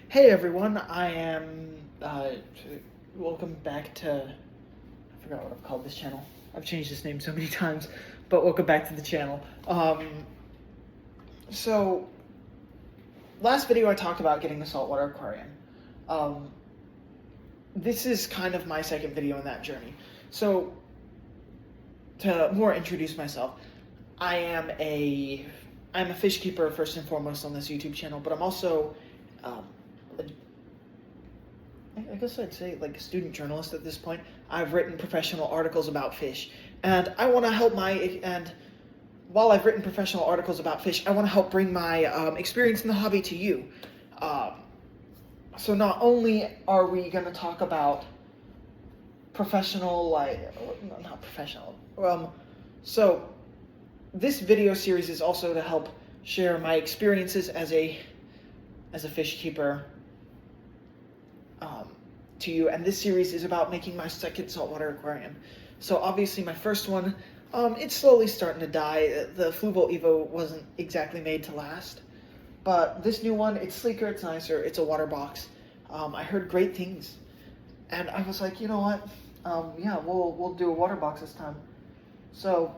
Hey everyone, I am. Welcome back to. I forgot what I've called this channel. I've changed this name so many times, but welcome back to the channel. So, last video I talked about getting a saltwater aquarium. This is kind of my second video in that journey. So, to more introduce myself, I'm a fish keeper first and foremost on this YouTube channel, but I'm also I guess I'd say like a student journalist at this point. I've written professional articles about fish, and I want to help and while I've written professional articles about fish, I want to help bring my experience in the hobby to you. Um, so not only are we going to talk about professional, not professional. So this video series is also to help share my experiences as a fish keeper to you, and this series is about making my second saltwater aquarium. So obviously my first one, it's slowly starting to die. The Fluval Evo wasn't exactly made to last, but this new one, it's sleeker, it's nicer, it's a water box. I heard great things, and I was like, you know what? Yeah, we'll do a water box this time. So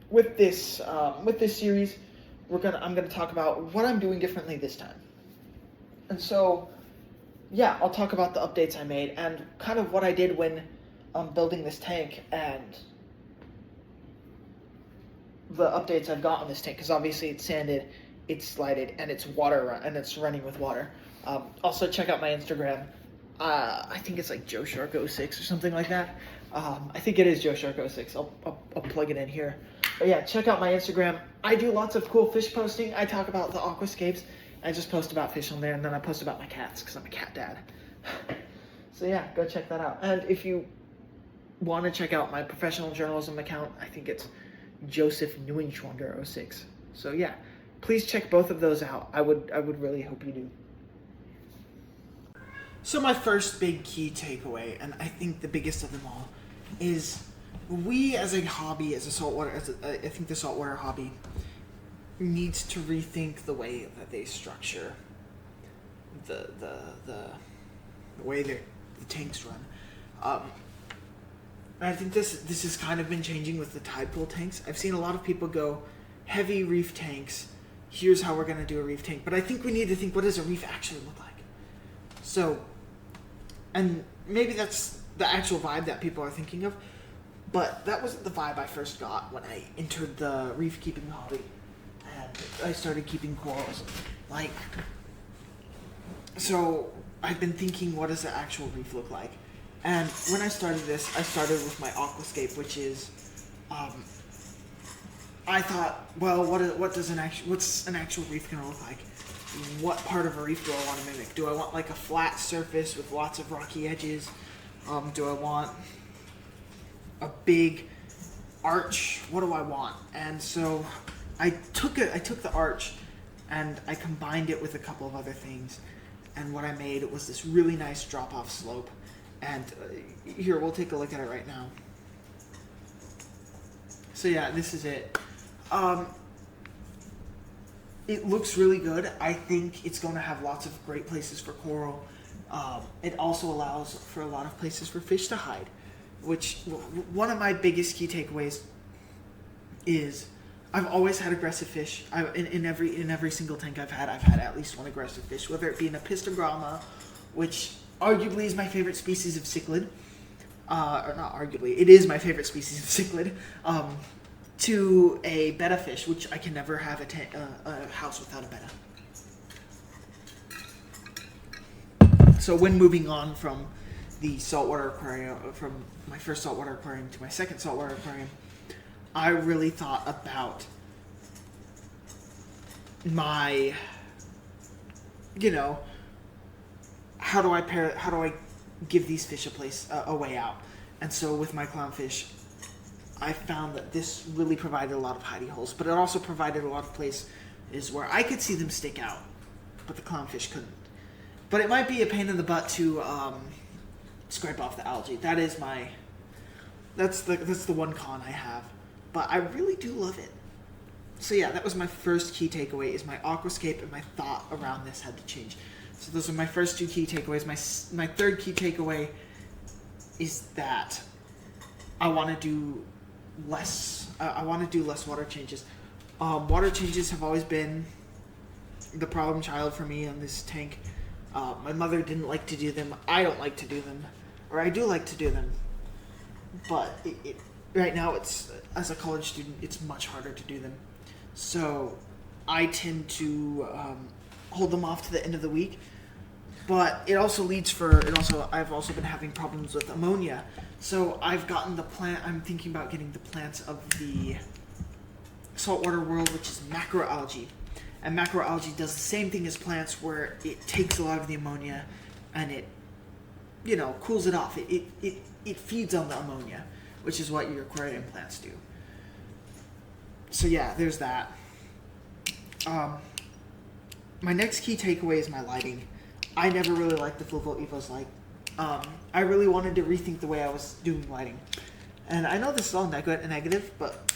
with this series, I'm gonna talk about what I'm doing differently this time. And so, yeah, I'll talk about the updates I made and kind of what I did when building this tank and the updates I've got on this tank, because obviously it's sanded, it's slided, and it's running with water. Also, check out my Instagram. I think it's like Joe Shark 06 or something like that. I think it is Joe Shark 06. I'll plug it in here. But yeah, check out my Instagram. I do lots of cool fish posting. I talk about the aquascapes. I just post about fish on there, and then I post about my cats because I'm a cat dad. So yeah, go check that out. And if you want to check out my professional journalism account, I think it's Joseph Neuenschwander 06. So yeah, please check both of those out. I would really hope you do. So my first big key takeaway, and I think the biggest of them all, is we as a hobby, I think the saltwater hobby needs to rethink the way that they structure the way the tanks run. And I think this has kind of been changing with the tide pool tanks. I've seen a lot of people go heavy reef tanks. Here's how we're going to do a reef tank. But I think we need to think, what does a reef actually look like? So, and maybe that's the actual vibe that people are thinking of, but that wasn't the vibe I first got when I entered the reef keeping hobby. I started keeping corals. So I've been thinking, what does the actual reef look like? And when I started this, I started with my aquascape, which is, I thought, well, what's an actual reef gonna look like? What part of a reef do I want to mimic? Do I want like a flat surface with lots of rocky edges? Do I want a big arch? What do I want? And so I took the arch and I combined it with a couple of other things, and what I made was this really nice drop-off slope. And here, we'll take a look at it right now. So yeah, this is it. It looks really good. I think it's going to have lots of great places for coral. It also allows for a lot of places for fish to hide, which one of my biggest key takeaways is I've always had aggressive fish. In every single tank I've had at least one aggressive fish, whether it be an apistogramma, which arguably is my favorite species of cichlid, or not arguably, it is my favorite species of cichlid, to a betta fish, which I can never have a house without a betta. So when moving on from the saltwater aquarium, from my first saltwater aquarium to my second saltwater aquarium, I really thought about my, how do I give these fish a way out? And so with my clownfish, I found that this really provided a lot of hidey holes, but it also provided a lot of places where I could see them stick out, but the clownfish couldn't. But it might be a pain in the butt to scrape off the algae. That's the one con I have. But I really do love it. So yeah, that was my first key takeaway, is my aquascape and my thought around this had to change. So those are my first 2 key takeaways. My third key takeaway is that I want to do less. I want to do less water changes. Water changes have always been the problem child for me on this tank. My mother didn't like to do them. I don't like to do them, or I do like to do them, but right now, it's, as a college student, it's much harder to do them. So I tend to hold them off to the end of the week. But I've also been having problems with ammonia. So I'm thinking about getting the plants of the saltwater world, which is macroalgae. And macroalgae does the same thing as plants, where it takes a lot of the ammonia and it, cools it off. It feeds on the ammonia, which is what your aquarium plants do. So yeah, there's that. My next key takeaway is my lighting. I never really liked the Flivol Evos light. I really wanted to rethink the way I was doing lighting. And I know this is all negative, but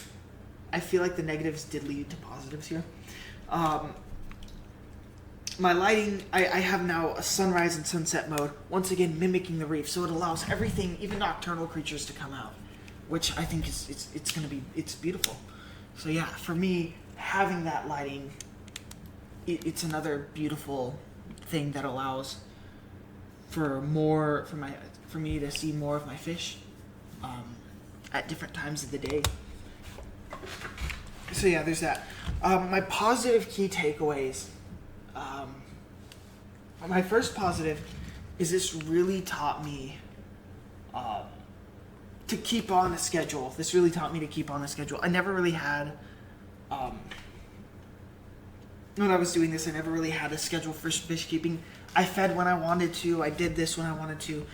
I feel like the negatives did lead to positives here. My lighting, I have now a sunrise and sunset mode, once again mimicking the reef, so it allows everything, even nocturnal creatures, to come out, which I think it's beautiful. So yeah, for me, having that lighting, it's another beautiful thing that allows for me to see more of my fish at different times of the day. So yeah, there's that. My positive key takeaways. My first positive is this really taught me to keep on a schedule. This really taught me to keep on a schedule. I never really had, when I was doing this, I never really had a schedule for fish keeping. I fed when I wanted to. I did this when I wanted to.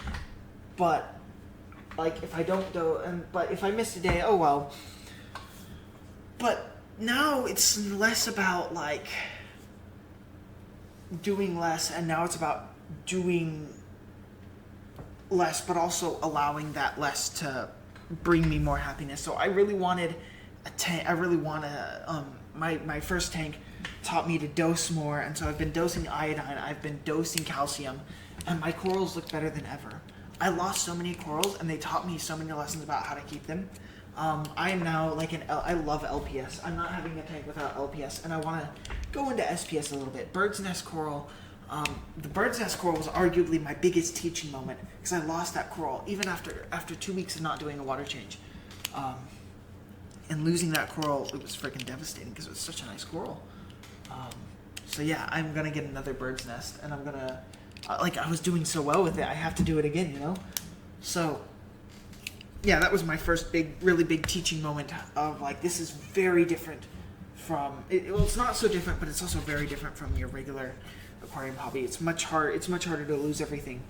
But, like, if I don't do, but if I missed a day, oh well. But now it's less about, like, doing less, and now it's about doing less, but also allowing that less to bring me more happiness. So I really wanted a tank. I really want to, my first tank taught me to dose more, and so I've been dosing iodine, I've been dosing calcium, and my corals look better than ever. I lost so many corals, and they taught me so many lessons about how to keep them. I am now like I love LPS. I'm not having a tank without LPS, and I want to go into SPS a little bit. Bird's nest coral. The bird's nest coral was arguably my biggest teaching moment, because I lost that coral even after 2 weeks of not doing a water change. And losing that coral, it was freaking devastating, because it was such a nice coral. So yeah, I'm gonna get another bird's nest, and I'm gonna, I was doing so well with it, I have to do it again, So yeah, that was my first really big teaching moment of, like, this is very different from, it's not so different, but it's also very different from your regular aquarium hobby. It's much harder to lose everything,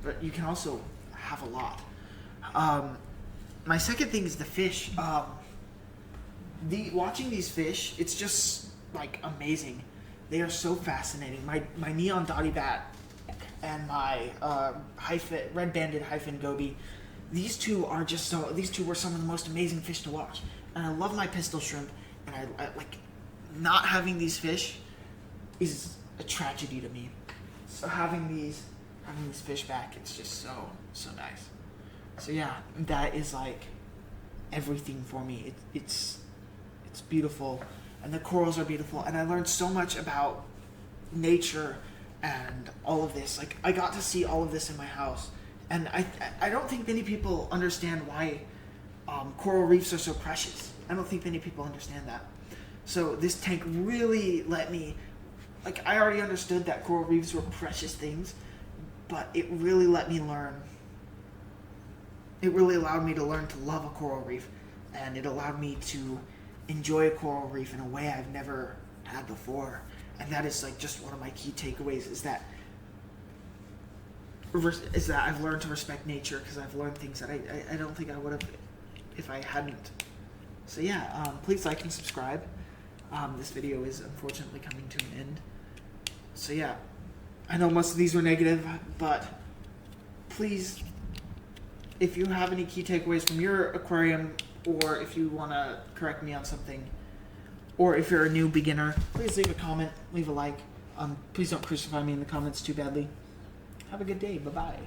but you can also have a lot. My second thing is the fish. Watching these fish, it's just, like, amazing. They are so fascinating. My neon dotty bat and my red-banded hyphen goby, these two were some of the most amazing fish to watch. And I love my pistol shrimp, and I like, not having these fish is a tragedy to me. So having these fish back, it's just so nice. So yeah, that is, like, everything for me. It's beautiful, and the corals are beautiful, and I learned so much about nature and all of this. Like, I got to see all of this in my house, and I don't think many people understand why coral reefs are so precious. I don't think many people understand that. So this tank really let me, like, I already understood that coral reefs were precious things, but it really let me learn. It really allowed me to learn to love a coral reef, and it allowed me to enjoy a coral reef in a way I've never had before. And that is, like, just one of my key takeaways, is that I've learned to respect nature, because I've learned things that I don't think I would have if I hadn't. So yeah, please like and subscribe. This video is unfortunately coming to an end. So yeah, I know most of these were negative, but please, if you have any key takeaways from your aquarium, or if you want to correct me on something, or if you're a new beginner, please leave a comment, leave a like. Please don't crucify me in the comments too badly. Have a good day. Bye-bye.